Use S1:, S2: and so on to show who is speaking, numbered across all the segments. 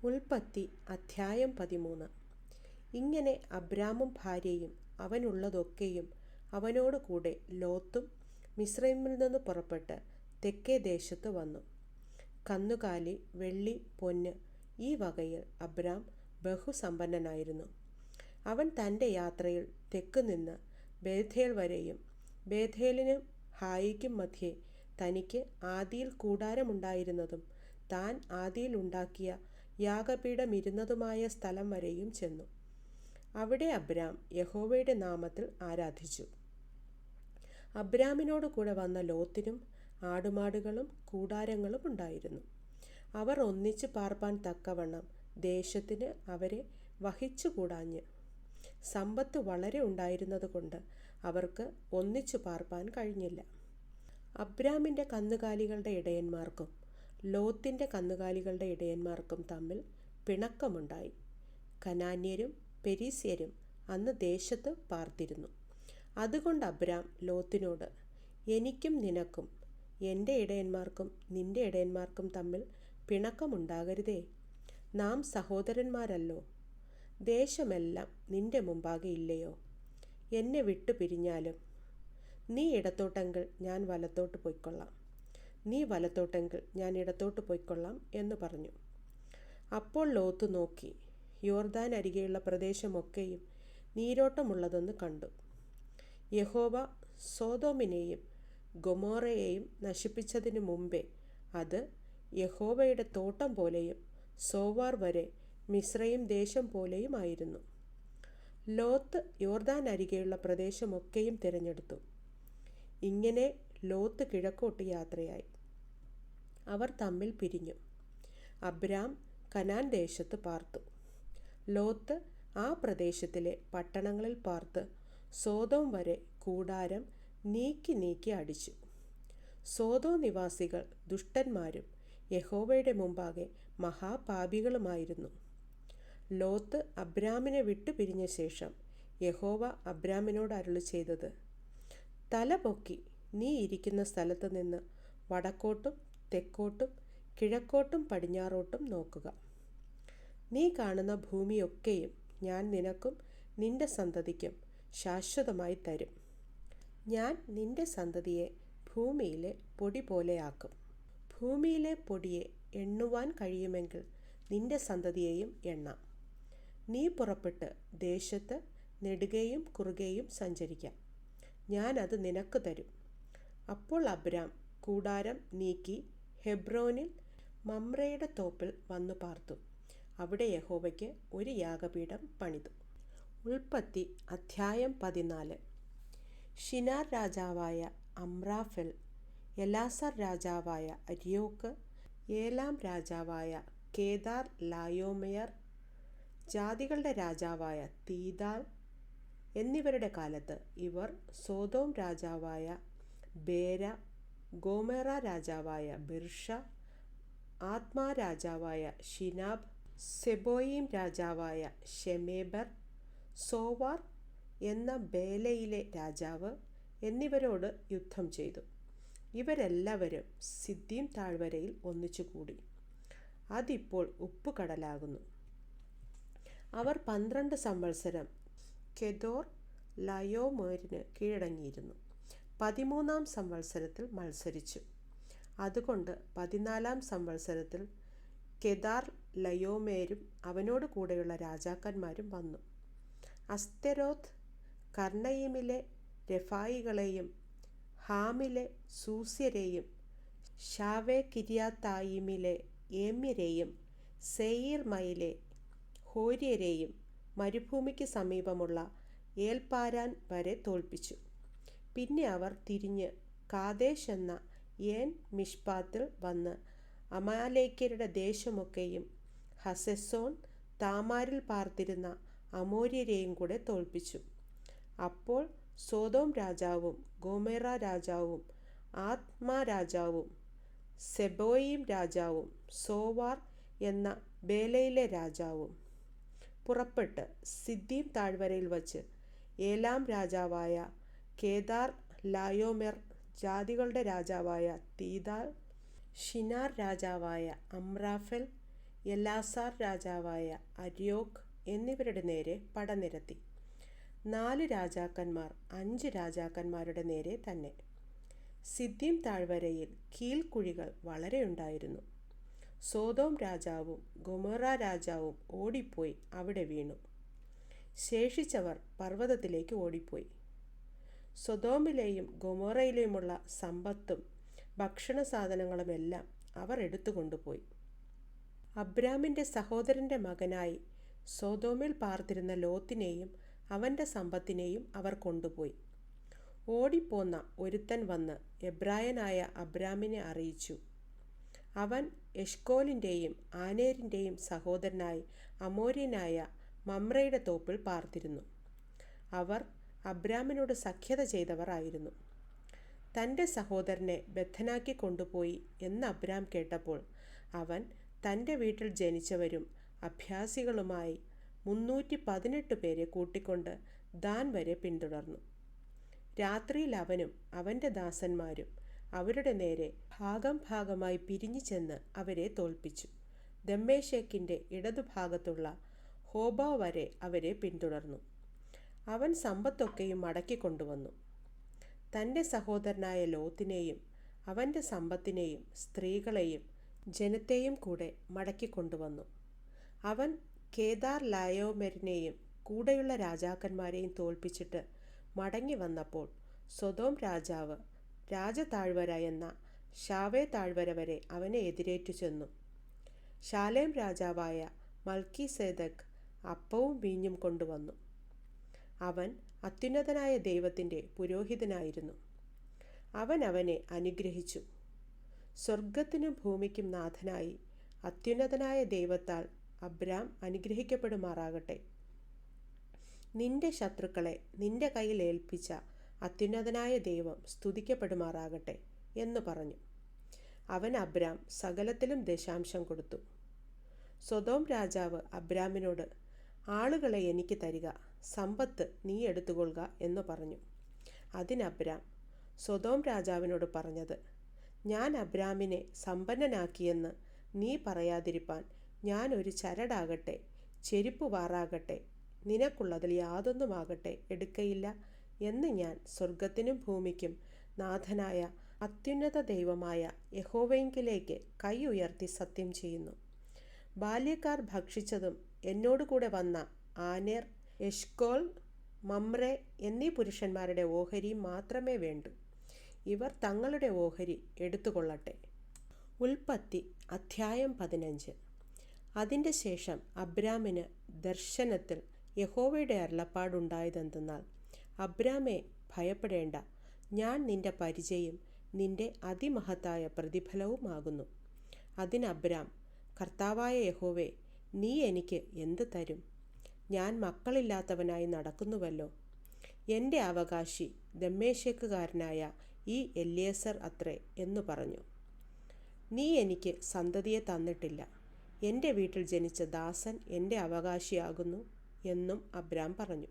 S1: ഉൽപ്പത്തി അധ്യായം 13. ഇങ്ങനെ അബ്രാമും ഭാര്യയും അവനുള്ളതൊക്കെയും അവനോട് കൂടെ ലോത്തും മിസ്രയീമിൽ നിന്ന് പുറപ്പെട്ട് തെക്കേ ദേശത്ത് വന്നു. കന്നുകാലി, വെള്ളി, പൊന്ന് ഈ വകയിൽ അബ്രാം ബഹുസമ്പന്നനായിരുന്നു. അവൻ തൻ്റെ യാത്രയിൽ തെക്ക് നിന്ന് ബേഥേൽ വരെയും ബേഥേലിനും ഹായിക്കും മധ്യേ തനിക്ക് ആദിയിൽ കൂടാരമുണ്ടായിരുന്നതും താൻ ആദിയിൽ ഉണ്ടാക്കിയ യാഗപീഠമിരുന്നതുമായ സ്ഥലം വരെയും ചെന്നു. അവിടെ അബ്രാം യഹോവയുടെ നാമത്തിൽ ആരാധിച്ചു. അബ്രാമിനോട് കൂടെ വന്ന ലോത്തിനും ആടുമാടുകളും കൂടാരങ്ങളും ഉണ്ടായിരുന്നു. അവർ ഒന്നിച്ച് പാർപ്പാൻ തക്കവണ്ണം ദേശത്തിന് അവരെ വഹിച്ചുകൂടാഞ്ഞ് സമ്പത്ത് വളരെ ഉണ്ടായിരുന്നത് കൊണ്ട് അവർക്ക് ഒന്നിച്ചു പാർപ്പാൻ കഴിഞ്ഞില്ല. അബ്രാമിൻ്റെ കന്നുകാലികളുടെ ഇടയന്മാർക്കും ലോത്തിൻ്റെ കന്നുകാലികളുടെ ഇടയന്മാർക്കും തമ്മിൽ പിണക്കമുണ്ടായി. കനാന്യരും പെരിസ്യരും അന്ന് ദേശത്ത് പാർത്തിരുന്നു. അതുകൊണ്ട് അബ്രാം ലോത്തിനോട്, എനിക്കും നിനക്കും എൻ്റെ ഇടയന്മാർക്കും നിൻ്റെ ഇടയന്മാർക്കും തമ്മിൽ പിണക്കമുണ്ടാകരുതേ. നാം സഹോദരന്മാരല്ലോ. ദേശമെല്ലാം നിൻ്റെ മുമ്പാകെ ഇല്ലയോ? എന്നെ വിട്ടു പിരിഞ്ഞാലും നീ ഇടത്തോട്ടെങ്കിൽ ഞാൻ വലത്തോട്ട് പൊയ്ക്കൊള്ളാം, നീ വലത്തോട്ടെങ്കിൽ ഞാൻ ഇടത്തോട്ട് പൊയ്ക്കൊള്ളാം എന്ന് പറഞ്ഞു. അപ്പോൾ ലോത്ത് നോക്കി യോർദാൻ അരികെയുള്ള പ്രദേശമൊക്കെയും നീരോട്ടമുള്ളതെന്ന് കണ്ടു. യഹോവ സോദോമിനെയും ഗൊമോറയെയും നശിപ്പിച്ചതിനു മുമ്പേ അത് യഹോവയുടെ തോട്ടം പോലെയും സോവാർ വരെ മിസ്രയീം ദേശം പോലെയും ആയിരുന്നു. ലോത്ത് യോർദാൻ അരികെയുള്ള പ്രദേശമൊക്കെയും തിരഞ്ഞെടുത്തു. ഇങ്ങനെ ലോത്ത് കിഴക്കോട്ട് യാത്രയായി. അവർ തമ്മിൽ പിരിഞ്ഞു. അബ്രാം കനാൻ ദേശത്ത് പാർത്തു. ലോത്ത് ആ പ്രദേശത്തിലെ പട്ടണങ്ങളിൽ പാർത്ത് സോദോം വരെ കൂടാരം നീക്കി നീക്കി അടിച്ചു. സോദോം നിവാസികൾ ദുഷ്ടന്മാരും യഹോവയുടെ മുമ്പാകെ മഹാപാപികളുമായിരുന്നു. ലോത്ത് അബ്രാമിനെ വിട്ടു പിരിഞ്ഞ ശേഷം യഹോവ അബ്രാമിനോട് അരുളി ചെയ്തത്, തല പൊക്കി നീ ഇരിക്കുന്ന സ്ഥലത്ത് നിന്ന് വടക്കോട്ടും തെക്കോട്ടും കിഴക്കോട്ടും പടിഞ്ഞാറോട്ടും നോക്കുക. നീ കാണുന്ന ഭൂമിയൊക്കെയും ഞാൻ നിനക്കും നിന്റെ സന്തതിക്കും ശാശ്വതമായി തരും. ഞാൻ നിന്റെ സന്തതിയെ ഭൂമിയിലെ പൊടി പോലെയാക്കും. ഭൂമിയിലെ പൊടിയെ എണ്ണുവാൻ കഴിയുമെങ്കിൽ നിന്റെ സന്തതിയെയും എണ്ണാം. നീ പുറപ്പെട്ട് ദേശത്ത് നെടുകെയും കുറുകെയും സഞ്ചരിക്കാം. ഞാനത് നിനക്ക് തരും. അപ്പോൾ അബ്രാം കൂടാരം നീക്കി ഹെബ്രോനിൽ മമ്രയുടെ തോപ്പിൽ വന്നു പാർത്തു. അവിടെ യഹോവയ്ക്ക് ഒരു യാഗപീഠം പണിതു. ഉൽപ്പത്തി അധ്യായം 14. ഷിനാർ രാജാവായ അമ്രാഫെൽ, എലാസർ രാജാവായ അര്യോക്ക്, ഏലാം രാജാവായ കേദാർ ലായോമെയർ, ജാതികളുടെ രാജാവായ തീദാൽ എന്നിവരുടെ കാലത്ത് ഇവർ സോദോം രാജാവായ ബേര, ഗോമേറ രാജാവായ ബിർഷ, ആദ്മാ രാജാവായ ഷിനാബ്, സെബോയീം രാജാവായ ഷെമേബർ, സോവാർ എന്ന ബേലയിലെ രാജാവ് എന്നിവരോട് യുദ്ധം ചെയ്തു. ഇവരെല്ലാവരും സിദ്ദീം താഴ്വരയിൽ ഒന്നിച്ചുകൂടി. അതിപ്പോൾ ഉപ്പുകടലാകുന്നു. അവർ 12 സംവത്സരം കെദോർ ലയോമേരിന് കീഴടങ്ങിയിരുന്നു. 13-ാം സംവത്സരത്തിൽ മത്സരിച്ചു. അതുകൊണ്ട് 14-ാം സംവത്സരത്തിൽ കെദാർ ലയോമേരും അവനോട് കൂടെയുള്ള രാജാക്കന്മാരും വന്നു. അസ്തെരോത്ത് കർണയിമിലെ രഫായികളെയും ഹാമിലെ സൂസ്യരെയും ഷാവേ കിര്യാത്തായിമിലെ ഏമ്യരെയും സെയീർമയിലെ ഹോര്യരെയും മരുഭൂമിക്ക് സമീപമുള്ള ഏൽപാരാൻ വരെ തോൽപ്പിച്ചു. പിന്നെ അവർ തിരിഞ്ഞ് കാദേശ് എന്ന ഏൻ മിഷ്പാത്തിൽ വന്ന് അമാലേക്യരുടെ ദേശമൊക്കെയും ഹസെസോൻ താമാരിൽ പാർത്തിരുന്ന അമോര്യരെയും കൂടെ തോൽപ്പിച്ചു. അപ്പോൾ സോദോം രാജാവും ഗോമേറ രാജാവും ആദ്മാ രാജാവും സെബോയീം രാജാവും സോവാർ എന്ന ബേലയിലെ രാജാവും പുറപ്പെട്ട് സിദ്ദീം താഴ്വരയിൽ വച്ച് ഏലാം രാജാവായ കേദാർ ലായോമെർ, ജാതികളുടെ രാജാവായ തീദാൽ, ഷിനാർ രാജാവായ അമ്രാഫെൽ എലാസാർ രാജാവായ അര്യോക് എന്നിവരുടെ നേരെ പടനിരത്തി. 4 രാജാക്കന്മാർ 5 രാജാക്കന്മാരുടെ നേരെ തന്നെ. സിദ്ദീം താഴ്വരയിൽ കീൽക്കുഴികൾ വളരെയുണ്ടായിരുന്നു. സോദോം രാജാവും ഗൊമോറ രാജാവും ഓടിപ്പോയി അവിടെ വീണു. ശേഷിച്ചവർ പർവ്വതത്തിലേക്ക് ഓടിപ്പോയി. സൊദോമിലെയും ഗൊമോറയിലെയുമുള്ള സമ്പത്തും ഭക്ഷണ സാധനങ്ങളുമെല്ലാം അവർ എടുത്തുകൊണ്ടുപോയി. അബ്രാമിൻ്റെ സഹോദരൻ്റെ മകനായി സോദോമിൽ പാർത്തിരുന്ന ലോത്തിനെയും അവൻ്റെ സമ്പത്തിനെയും അവർ കൊണ്ടുപോയി. ഓടിപ്പോന്ന ഒരുത്തൻ വന്ന് എബ്രായനായ അബ്രാമിനെ അറിയിച്ചു. അവൻ എഷ്കോലിൻ്റെയും ആനേരിൻ്റെയും സഹോദരനായി അമോര്യനായ മമ്രയുടെ തോപ്പിൽ പാർത്തിരുന്നു. അവർ അബ്രാമിനോട് സഖ്യത ചെയ്തവർ ആയിരുന്നു. തൻ്റെ സഹോദരനെ ബദ്ധനാക്കി കൊണ്ടുപോയി എന്ന് അബ്രാം കേട്ടപ്പോൾ അവൻ തൻ്റെ വീട്ടിൽ ജനിച്ചവരും അഭ്യാസികളുമായി 318 പേരെ കൂട്ടിക്കൊണ്ട് ദാൻ വരെ പിന്തുടർന്നു. രാത്രിയിൽ അവനും അവൻ്റെ ദാസന്മാരും അവരുടെ നേരെ ഭാഗം ഭാഗമായി പിരിഞ്ഞു ചെന്ന് അവരെ തോൽപ്പിച്ചു. ദമ്മേശേക്കിൻ്റെ ഇടതുഭാഗത്തുള്ള ഹോബ വരെ അവരെ പിന്തുടർന്നു. അവൻ സമ്പത്തൊക്കെയും മടക്കിക്കൊണ്ടുവന്നു. തൻ്റെ സഹോദരനായ ലോത്തിനെയും അവൻ്റെ സമ്പത്തിനെയും സ്ത്രീകളെയും ജനത്തെയും കൂടെ മടക്കിക്കൊണ്ടുവന്നു. അവൻ കേദാർ ലായോമെരിനെയും കൂടെയുള്ള രാജാക്കന്മാരെയും തോൽപ്പിച്ചിട്ട് മടങ്ങി വന്നപ്പോൾ സൊദോം രാജാവ് രാജതാഴ്വര എന്ന ഷാവേ താഴ്വര വരെ അവനെ എതിരേറ്റു ചെന്നു. ശാലേം രാജാവായ മൽക്കീസേദക്ക് അപ്പവും വീഞ്ഞും കൊണ്ടുവന്നു. അവൻ അത്യുന്നതനായ ദൈവത്തിൻ്റെ പുരോഹിതനായിരുന്നു. അവൻ അവനെ അനുഗ്രഹിച്ചു. സ്വർഗത്തിനും ഭൂമിക്കും നാഥനായി അത്യുന്നതനായ ദൈവത്താൽ അബ്രാം അനുഗ്രഹിക്കപ്പെടുമാറാകട്ടെ. നിന്റെ ശത്രുക്കളെ നിന്റെ കയ്യിൽ ഏൽപ്പിച്ച അത്യുന്നതനായ ദൈവം സ്തുതിക്കപ്പെടുമാറാകട്ടെ എന്ന് പറഞ്ഞു. അവൻ അബ്രാം സകലത്തിലും ദശാംശം കൊടുത്തു. സൊദോം രാജാവ് അബ്രാമിനോട്, ആളുകളെ എനിക്ക് തരിക, സമ്പത്ത് നീ എടുത്തുകൊള്ളുക എന്ന് പറഞ്ഞു. അതിന് അബ്രാം സൊദോം രാജാവിനോട് പറഞ്ഞത്, ഞാൻ അബ്രാമിനെ സമ്പന്നനാക്കിയെന്ന് നീ പറയാതിരിപ്പാൻ ഞാൻ ഒരു ചരടാകട്ടെ ചെരുപ്പ് വാറാകട്ടെ നിനക്കുള്ളതിൽ യാതൊന്നുമാകട്ടെ എടുക്കയില്ല എന്ന് ഞാൻ സ്വർഗത്തിനും ഭൂമിക്കും നാഥനായ അത്യുന്നത ദൈവമായ യഹോവയെങ്കിലേക്ക് കൈ ഉയർത്തി സത്യം ചെയ്യുന്നു. ബാല്യക്കാർ ഭക്ഷിച്ചതും എന്നോടുകൂടെ വന്ന ആനേർ, എഷ്കോൽ, മമ്രെ എന്നീ പുരുഷന്മാരുടെ ഓഹരി മാത്രമേ വേണ്ടൂ. ഇവർ തങ്ങളുടെ ഓഹരി എടുത്തുകൊള്ളട്ടെ. ഉൽപ്പത്തി അധ്യായം 15. അതിൻ്റെ ശേഷം അബ്രാമിന് ദർശനത്തിൽ യഹോവയുടെ അരുളപ്പാടുണ്ടായതെന്തെന്നാൽ, അബ്രാമേ, ഭയപ്പെടേണ്ട, ഞാൻ നിന്റെ പരിചയും നിന്റെ അതിമഹത്തായ പ്രതിഫലവുമാകുന്നു. അതിന് അബ്രാം, കർത്താവായ യഹോവേ, നീ എനിക്ക് എന്ത് തരും? ഞാൻ മക്കളില്ലാത്തവനായി നടക്കുന്നുവല്ലോ. എൻ്റെ അവകാശി ദമ്മേശേക്കുകാരനായ ഈ എല്യേസർ അത്രേ എന്നു പറഞ്ഞു. നീ എനിക്ക് സന്തതിയെ തന്നിട്ടില്ല. എൻ്റെ വീട്ടിൽ ജനിച്ച ദാസൻ എൻ്റെ അവകാശിയാകുന്നു എന്നും അബ്രാം പറഞ്ഞു.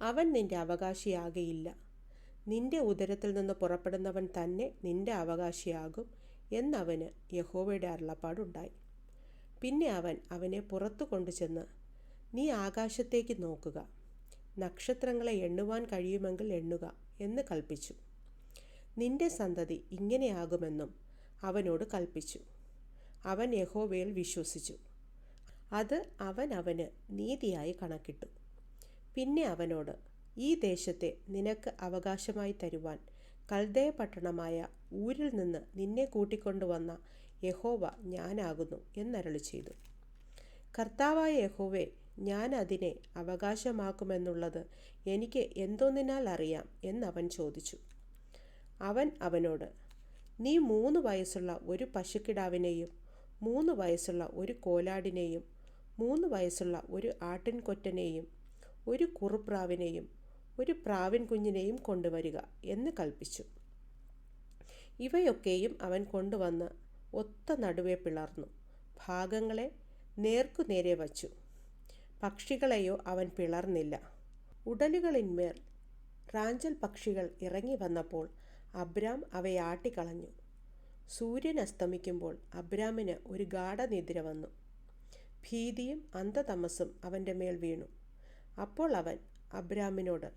S1: അവൻ നിന്റെ അവകാശിയാകയില്ല. നിന്റെ ഉദരത്തിൽ നിന്ന് പുറപ്പെടുന്നവൻ തന്നെ നിന്റെ അവകാശിയാകും എന്നവന് യഹോവയുടെ അരുളപ്പാടുണ്ടായി. പിന്നെ അവൻ അവനെ പുറത്തു കൊണ്ടുചെന്ന്, നീ ആകാശത്തേക്ക് നോക്കുക, നക്ഷത്രങ്ങളെ എണ്ണുവാൻ കഴിയുമെങ്കിൽ എണ്ണുക എന്ന് കൽപ്പിച്ചു. നിന്റെ സന്തതി ഇങ്ങനെയാകുമെന്നും അവനോട് കൽപ്പിച്ചു. അവൻ യഹോവയിൽ വിശ്വസിച്ചു. അത് അവൻ അവന് നീതിയായി കണക്കിട്ടു. പിന്നെ അവനോട്, ഈ ദേശത്തെ നിനക്ക് അവകാശമായി തരുവാൻ കൽദയ പട്ടണമായ ഊരിൽ നിന്ന് നിന്നെ കൂട്ടിക്കൊണ്ടുവന്ന യഹോവ ഞാനാകുന്നു എന്നരുളി ചെയ്തു. കർത്താവായ യഹോവേ, ഞാൻ അതിനെ അവകാശമാക്കുമെന്നുള്ളത് എനിക്ക് എന്തൊന്നിനാൽ അറിയാം എന്നവൻ ചോദിച്ചു. അവൻ അവനോട്, നീ 3 വയസ്സുള്ള ഒരു പശുക്കിടാവിനെയും 3 വയസ്സുള്ള ഒരു കോലാടിനെയും 3 വയസ്സുള്ള ഒരു ആട്ടിൻകൊറ്റനെയും ഒരു കുറുപ്രാവിനെയും ഒരു പ്രാവിൻ കുഞ്ഞിനെയും കൊണ്ടുവരിക എന്ന് കൽപ്പിച്ചു. ഇവയൊക്കെയും അവൻ കൊണ്ടുവന്ന് ഒത്ത നടുവെ പിളർന്നു, ഭാഗങ്ങളെ നേർക്കുനേരെ വച്ചു. പക്ഷികളെയോ അവൻ പിളർന്നില്ല. ഉടലുകളിന്മേൽ റാഞ്ചൽ പക്ഷികൾ ഇറങ്ങി വന്നപ്പോൾ അബ്രാം അവയെ ആട്ടിക്കളഞ്ഞു. സൂര്യൻ അസ്തമിക്കുമ്പോൾ അബ്രാമിന് ഒരു ഗാഢനിദ്ര വന്നു. ഭീതിയും അന്ധതമസ്സും അവൻ്റെ മേൽ വീണു. അപ്പോൾ അവൻ അബ്രാമിനോട്,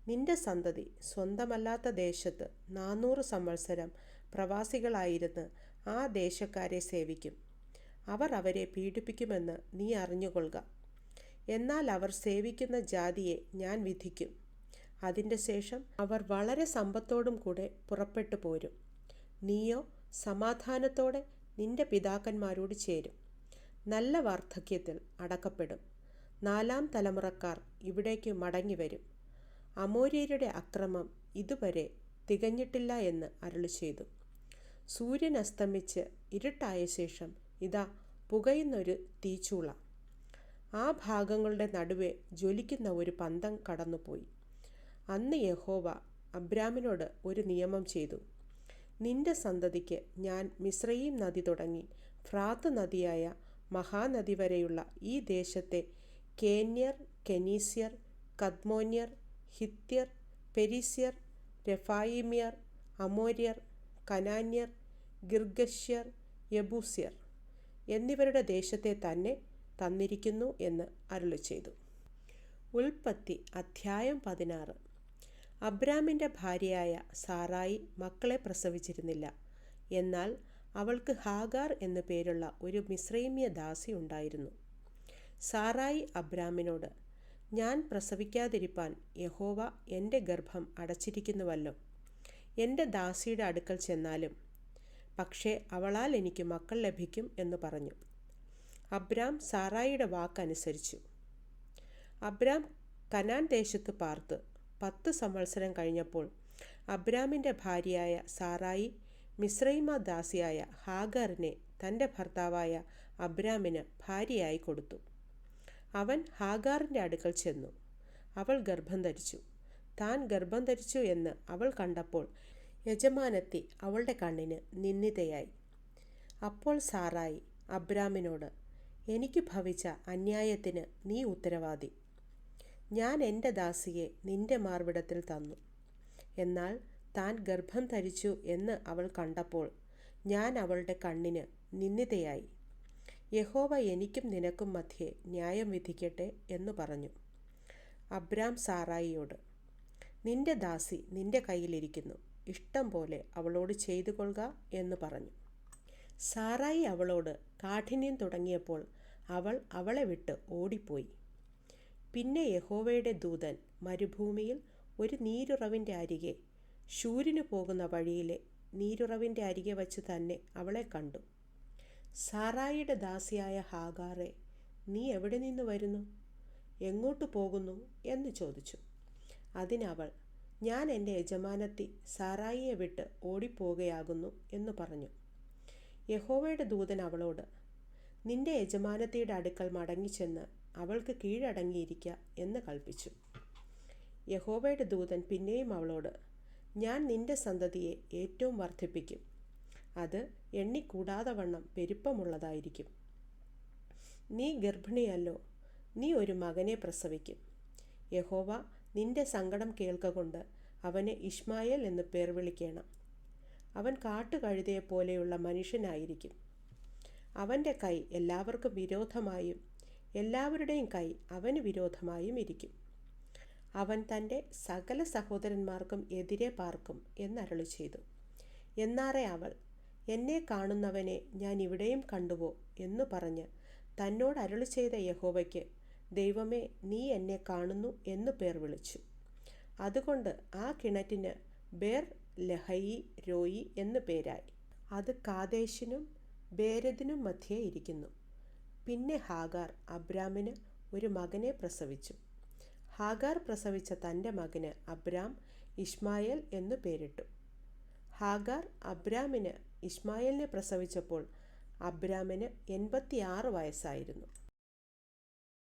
S1: നിന്റെ സന്തതി സ്വന്തമല്ലാത്ത ദേശത്ത് 400 സംവത്സരം പ്രവാസികളായിരുന്ന് ആ ദേശക്കാരെ സേവിക്കും. അവർ അവരെ പീഡിപ്പിക്കുമെന്ന് നീ അറിഞ്ഞുകൊള്ളുക. എന്നാൽ അവർ സേവിക്കുന്ന ജാതിയെ ഞാൻ വിധിക്കും. അതിൻ്റെ ശേഷം അവർ വളരെ സമ്പത്തോടും കൂടെ പുറപ്പെട്ടു പോരും. നീയോ സമാധാനത്തോടെ നിന്റെ പിതാക്കന്മാരോട് ചേരും. നല്ല വാർദ്ധക്യത്തിൽ അടക്കപ്പെടും. 4-ാം തലമുറക്കാർ ഇവിടേക്ക് മടങ്ങി വരും. അമോര്യരുടെ അക്രമം ഇതുവരെ തികഞ്ഞിട്ടില്ല എന്ന് അരുളിച്ചെയ്തു. സൂര്യൻ അസ്തമിച്ച് ഇരുട്ടായ ശേഷം ഇതാ പുകയുന്നൊരു തീച്ചൂള. ആ ഭാഗങ്ങളുടെ നടുവെ ജ്വലിക്കുന്ന ഒരു പന്തം കടന്നുപോയി. അന്ന് യഹോവ അബ്രാമിനോട് ഒരു നിയമം ചെയ്തു. നിന്റെ സന്തതിക്ക് ഞാൻ മിസ്രയീം നദി തുടങ്ങി ഫ്രാത്ത് നദിയായ മഹാനദി വരെയുള്ള ഈ ദേശത്തെ കേന്യർ, കെനീസ്യർ, കദ്മോന്യർ, ഹിത്യർ, പെരിസ്യർ, രഫായിമ്യർ, അമോര്യർ, കനാന്യർ, ഗിർഗശ്യർ, യബൂസ്യർ എന്നിവരുടെ ദേശത്തെ തന്നെ തന്നിരിക്കുന്നു എന്ന് അരുളിച്ചെയ്തു. ഉൽപ്പത്തി അധ്യായം 16. അബ്രാമിൻ്റെ ഭാര്യയായ സാറായി മക്കളെ പ്രസവിച്ചിരുന്നില്ല. എന്നാൽ അവൾക്ക് ഹാഗാർ എന്നു പേരുള്ള ഒരു മിസ്രൈമ്യ ദാസി ഉണ്ടായിരുന്നു. സാറായി അബ്രാമിനോട്, ഞാൻ പ്രസവിക്കാതിരിപ്പാൻ യഹോവ എൻ്റെ ഗർഭം അടച്ചിരിക്കുന്നുവല്ലോ. എൻ്റെ ദാസിയുടെ അടുക്കൽ ചെന്നാലും പക്ഷേ അവളാൽ എനിക്ക് മക്കൾ ലഭിക്കും എന്ന് പറഞ്ഞു. അബ്രാം സാറായിയുടെ വാക്കനുസരിച്ചു. അബ്രാം കനാൻ ദേശത്ത് പാർത്ത് 10 സംവത്സരം കഴിഞ്ഞപ്പോൾ അബ്രാമിൻ്റെ ഭാര്യയായ സാറായി മിസ്രൈമ ദാസിയായ ഹാഗാറിനെ തൻ്റെ ഭർത്താവായ അബ്രാമിന് ഭാര്യയായി കൊടുത്തു. അവൻ ഹാഗാറിൻ്റെ അടുക്കൽ ചെന്നു. അവൾ ഗർഭം ധരിച്ചു. താൻ ഗർഭം ധരിച്ചു എന്ന് അവൾ കണ്ടപ്പോൾ യജമാനത്തി അവളുടെ കണ്ണിന് നിന്ദിതയായി. അപ്പോൾ സാറായി അബ്രാമിനോട്, എനിക്ക് ഭവിച്ച അന്യായത്തിന് നീ ഉത്തരവാദി. ഞാൻ എൻ്റെ ദാസിയെ നിന്റെ മാർവിടത്തിൽ തന്നു. എന്നാൽ താൻ ഗർഭം ധരിച്ചു എന്ന് അവൾ കണ്ടപ്പോൾ ഞാൻ അവളുടെ കണ്ണിന് നിന്ദിതയായി. യഹോവ എനിക്കും നിനക്കും മധ്യേ ന്യായം വിധിക്കട്ടെ എന്ന് പറഞ്ഞു. അബ്രാം സാറായിയോട്, നിന്റെ ദാസി നിന്റെ കയ്യിലിരിക്കുന്നു, ഇഷ്ടം പോലെ അവളോട് ചെയ്തു കൊള്ളുക എന്ന് പറഞ്ഞു. സാറായി അവളോട് കാഠിന്യം തുടങ്ങിയപ്പോൾ അവൾ അവളെ വിട്ട് ഓടിപ്പോയി. പിന്നെ യഹോവയുടെ ദൂതൻ മരുഭൂമിയിൽ ഒരു നീരുറവിൻ്റെ അരികെ, ശൂരിനു പോകുന്ന വഴിയിലെ നീരുറവിൻ്റെ അരികെ വച്ച് തന്നെ അവളെ കണ്ടു. സാറായിയുടെ ദാസിയായ ഹാഗാറെ, നീ എവിടെ നിന്ന് വരുന്നു? എങ്ങോട്ട് പോകുന്നു എന്ന് ചോദിച്ചു. അതിനവൾ, ഞാൻ എൻ്റെ യജമാനത്തി സാറായിയെ വിട്ട് ഓടിപ്പോകുകയാകുന്നു എന്ന് പറഞ്ഞു. യഹോവയുടെ ദൂതൻ അവളോട്, നിന്റെ യജമാനത്തിയുടെ അടുക്കൽ മടങ്ങിച്ചെന്ന് അവൾക്ക് കീഴടങ്ങിയിരിക്കുക എന്ന് കൽപ്പിച്ചു. യഹോവയുടെ ദൂതൻ പിന്നെയും അവളോട്, ഞാൻ നിന്റെ സന്തതിയെ ഏറ്റവും വർദ്ധിപ്പിക്കും. അത് എണ്ണിക്കൂടാതെ വണ്ണം പെരുപ്പമുള്ളതായിരിക്കും. നീ ഗർഭിണിയല്ലോ, നീ ഒരു മകനെ പ്രസവിക്കും. യഹോവ നിന്റെ സങ്കടം കേൾക്കൊണ്ട് അവന് ഇശ്മായേൽ എന്ന് പേർ വിളിക്കണം. അവൻ കാട്ടുകഴുതയെപ്പോലെയുള്ള മനുഷ്യനായിരിക്കും. അവൻ്റെ കൈ എല്ലാവർക്കും വിരോധമായും എല്ലാവരുടെയും കൈ അവന് വിരോധമായും ഇരിക്കും. അവൻ തൻ്റെ സകല സഹോദരന്മാർക്കും എതിരെ പാർക്കും എന്നരുളിച്ചെയ്തു. എന്നാറെ അവൾ, എന്നെ കാണുന്നവനെ ഞാൻ ഇവിടെയും കണ്ടുവോ എന്നു പറഞ്ഞ് തന്നോട് അരുളിച്ചെയ്ത യഹോവയ്ക്ക്, ദൈവമേ, നീ എന്നെ കാണുന്നു എന്ന് പേർ വിളിച്ചു. അതുകൊണ്ട് ആ കിണറ്റിന് ബേർ ലഹയി രോയി എന്ന് പേരായി. അത് കാദേശിനും ബേരദിനും മധ്യേ ഇരിക്കുന്നു. പിന്നെ ഹാഗാർ അബ്രാമിന് ഒരു മകനെ പ്രസവിച്ചു. ഹാഗാർ പ്രസവിച്ച തൻ്റെ മകന് അബ്രാം ഇശ്മായേൽ എന്നു പേരിട്ടു. ഹാഗാർ അബ്രാമിന് ഇശ്മായേലിനെ പ്രസവിച്ചപ്പോൾ അബ്രാമിന് 86 വയസ്സായിരുന്നു.